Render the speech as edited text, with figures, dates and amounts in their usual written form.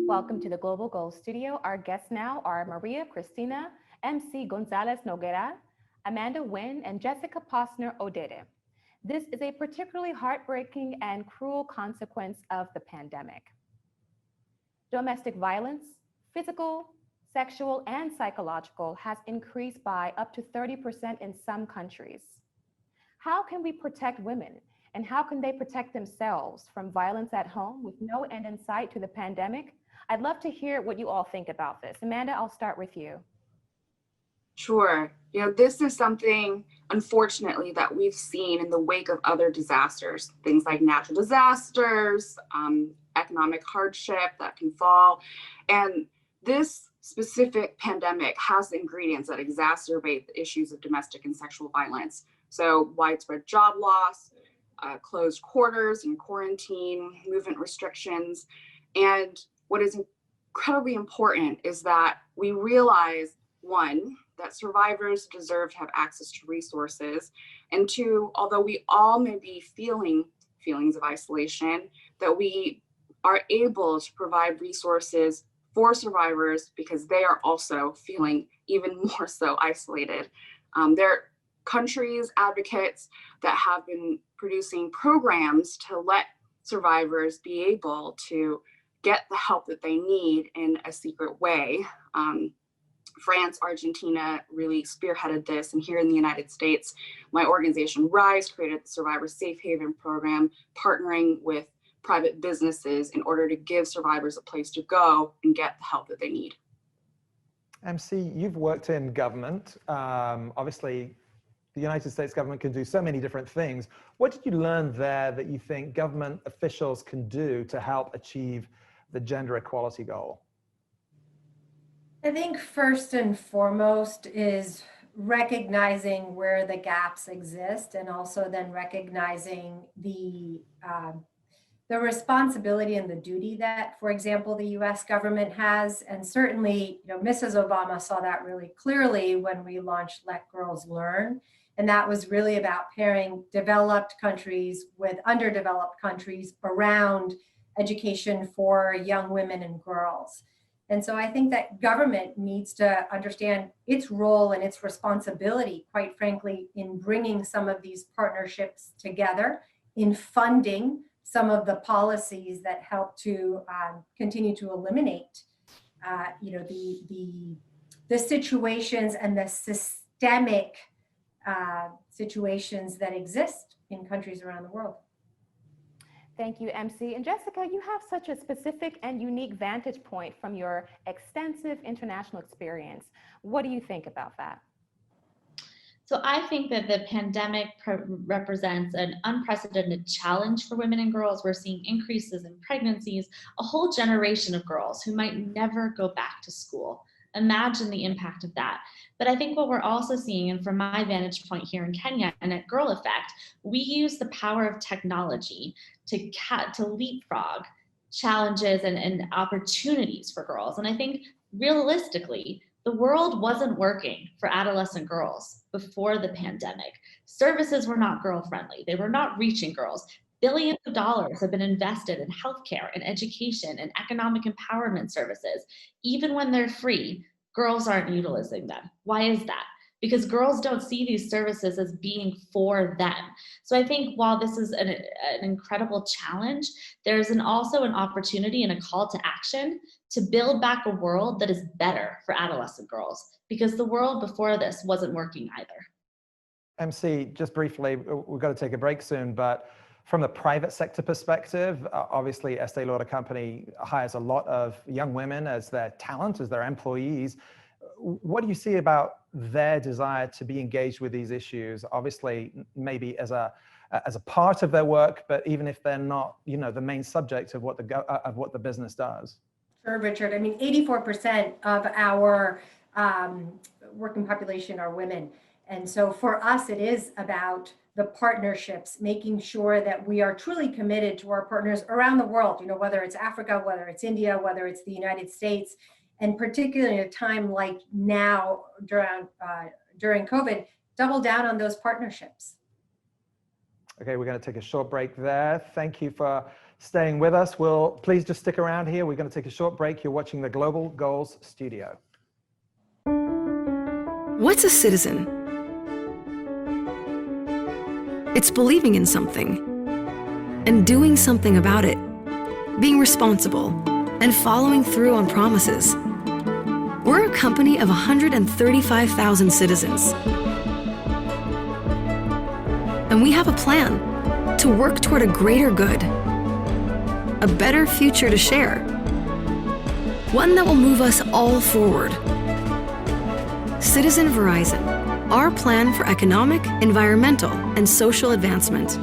Welcome to the Global Goals Studio. Our guests now are Maria Cristina, MC Gonzalez Noguera, Amanda Nguyen, and Jessica Posner Odede. This is a particularly heartbreaking and cruel consequence of the pandemic. Domestic violence, physical, sexual, and psychological, has increased by up to 30% in some countries. How can we protect women? And how can they protect themselves from violence at home with no end in sight to the pandemic? I'd love to hear what you all think about this. Amanda, I'll start with you. Sure. This is something, unfortunately, that we've seen in the wake of other disasters, things like natural disasters, economic hardship that can fall. And this specific pandemic has the ingredients that exacerbate the issues of domestic and sexual violence. So widespread job loss, closed quarters and quarantine, movement restrictions. And what is incredibly important is that we realize, one, that survivors deserve to have access to resources, and two, although we all may be feeling feelings of isolation, that we are able to provide resources for survivors because they are also feeling even more so isolated. There are countries, advocates that have been producing programs to let survivors be able to get the help that they need in a secret way. France, Argentina really spearheaded this. And here in the United States, my organization RISE created the Survivor Safe Haven program, partnering with private businesses in order to give survivors a place to go and get the help that they need. MC, you've worked in government. Obviously, the United States government can do so many different things. What did you learn there that you think government officials can do to help achieve the gender equality goal? I think first and foremost is recognizing where the gaps exist, and also then recognizing the responsibility and the duty that, for example, the U.S. government has. And certainly, Mrs. Obama saw that really clearly when we launched Let Girls Learn. And that was really about pairing developed countries with underdeveloped countries around education for young women and girls. And so I think that government needs to understand its role and its responsibility, quite frankly, in bringing some of these partnerships together, in funding some of the policies that help to continue to eliminate, the situations and the systemic situations that exist in countries around the world. Thank you, MC. And Jessica, you have such a specific and unique vantage point from your extensive international experience. What do you think about that? So I think that the pandemic represents an unprecedented challenge for women and girls. We're seeing increases in pregnancies, a whole generation of girls who might never go back to school. Imagine the impact of that. But I think what we're also seeing, and from my vantage point here in Kenya and at Girl Effect, we use the power of technology to leapfrog challenges and opportunities for girls. And I think realistically, the world wasn't working for adolescent girls before the pandemic. Services were not girl-friendly. They were not reaching girls. Billions of dollars have been invested in healthcare and education and economic empowerment services. Even when they're free, girls aren't utilizing them. Why is that? Because girls don't see these services as being for them. So I think while this is an incredible challenge, there's also an opportunity and a call to action to build back a world that is better for adolescent girls, because the world before this wasn't working either. MC, just briefly, we've got to take a break soon, but from the private sector perspective, obviously Estee Lauder Company hires a lot of young women as their talent, as their employees. What do you see about their desire to be engaged with these issues? Obviously, maybe as a part of their work, but even if they're not, the main subject of what the business does. Sure, Richard. I mean, 84% of our working population are women. And so for us, it is about the partnerships, making sure that we are truly committed to our partners around the world, whether it's Africa, whether it's India, whether it's the United States, and particularly in a time like now during COVID, double down on those partnerships. Okay, we're going to take a short break there. Thank you for staying with us. Please just stick around here. We're going to take a short break. You're watching the Global Goals Studio. What's a citizen? It's believing in something and doing something about it, being responsible and following through on promises. We're a company of 135,000 citizens. And we have a plan to work toward a greater good, a better future to share, one that will move us all forward. Citizen Verizon, our plan for economic, environmental, and social advancement.